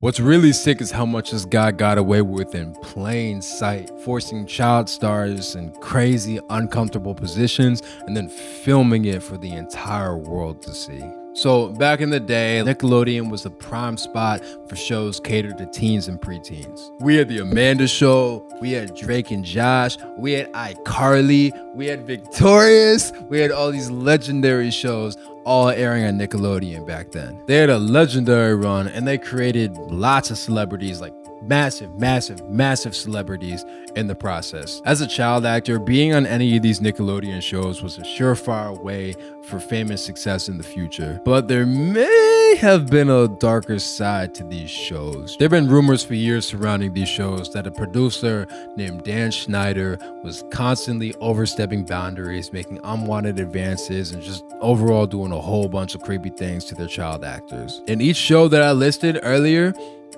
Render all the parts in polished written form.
What's really sick is how much this guy got away with in plain sight, forcing child stars in crazy, uncomfortable positions and then filming it for the entire world to see. So back in the day, Nickelodeon was the prime spot for shows catered to teens and preteens. We had the Amanda Show, we had Drake and Josh, we had iCarly, we had Victorious, we had all these legendary shows all airing on Nickelodeon back then. They had a legendary run and they created lots of celebrities, like massive celebrities in the process. As a child actor, being on any of these Nickelodeon shows was a surefire way for fame and success in the future. But there may have been a darker side to these shows. There have been rumors for years surrounding these shows that a producer named Dan Schneider was constantly overstepping boundaries, making unwanted advances, and just overall doing a whole bunch of creepy things to their child actors. In each show that I listed earlier,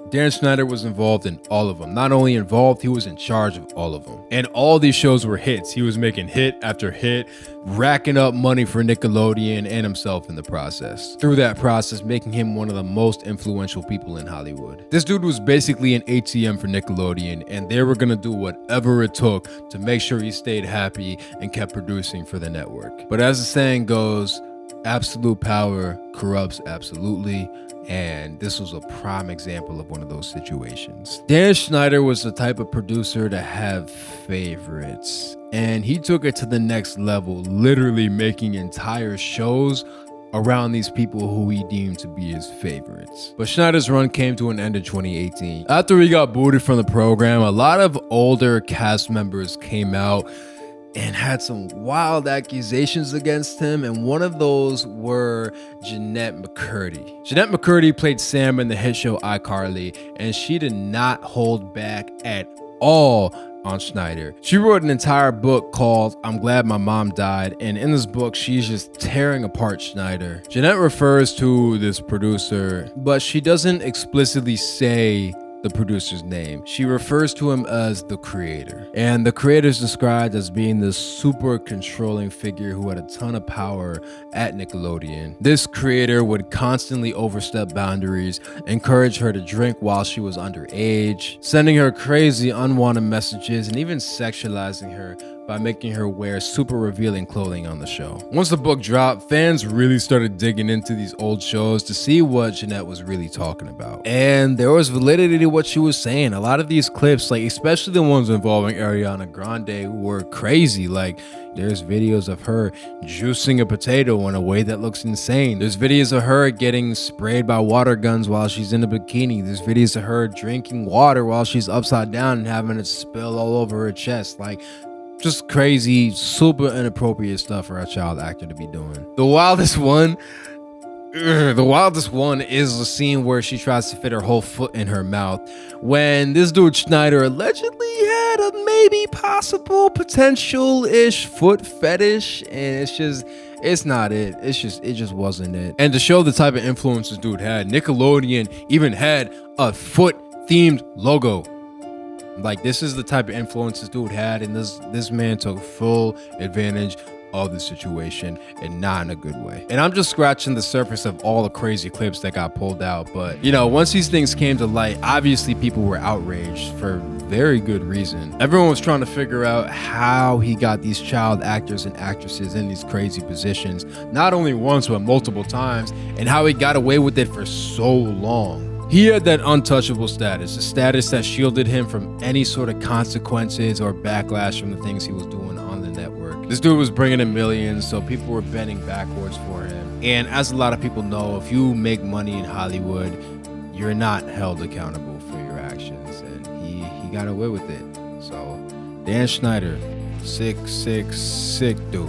Dan Schneider was involved in all of them. Not only involved, he was in charge of all of them. And all these shows were hits. He was making hit after hit, racking up money for Nickelodeon and himself in the process. Through that process, making him one of the most influential people in Hollywood. This dude was basically an ATM for Nickelodeon, and they were gonna do whatever it took to make sure he stayed happy and kept producing for the network. But as the saying goes, absolute power corrupts absolutely. And this was a prime example of one of those situations. Dan Schneider was the type of producer to have favorites, and he took it to the next level, literally making entire shows around these people who he deemed to be his favorites. But Schneider's run came to an end in 2018. After he got booted from the program, a lot of older cast members came out and had some wild accusations against him, and one of those were Jeanette McCurdy. Jeanette McCurdy played Sam in the hit show iCarly, and she did not hold back at all on Schneider. She wrote an entire book called I'm Glad My Mom Died, and in this book, she's just tearing apart Schneider. Jeanette refers to this producer, but she doesn't explicitly say the producer's name. She refers to him as the creator. And the creator is described as being this super controlling figure who had a ton of power at Nickelodeon. This creator would constantly overstep boundaries, encourage her to drink while she was underage, sending her crazy unwanted messages, and even sexualizing her by making her wear super revealing clothing on the show. Once the book dropped, fans really started digging into these old shows to see what Jeanette was really talking about. And there was validity to what she was saying. A lot of these clips, like especially the ones involving Ariana Grande, were crazy. Like, there's videos of her juicing a potato in a way that looks insane. There's videos of her getting sprayed by water guns while she's in a bikini. There's videos of her drinking water while she's upside down and having it spill all over her chest. Like, just crazy, super inappropriate stuff for a child actor to be doing. The wildest one is the scene where she tries to fit her whole foot in her mouth when this dude Schneider allegedly had a maybe possible potential-ish foot fetish, and it's not it. It just wasn't it. And to show the type of influence this dude had, Nickelodeon even had a foot-themed logo. Like, this is the type of influence this dude had, and this man took full advantage of the situation, and not in a good way. And I'm just scratching the surface of all the crazy clips that got pulled out, but you know, once these things came to light, obviously people were outraged for very good reason. Everyone was trying to figure out how he got these child actors and actresses in these crazy positions, not only once but multiple times, and how he got away with it for so long. He had that untouchable status, a status that shielded him from any sort of consequences or backlash from the things he was doing on the network. This dude was bringing in millions, so people were bending backwards for him. And as a lot of people know, if you make money in Hollywood, you're not held accountable for your actions, and he got away with it. So Dan Schneider, sick dude.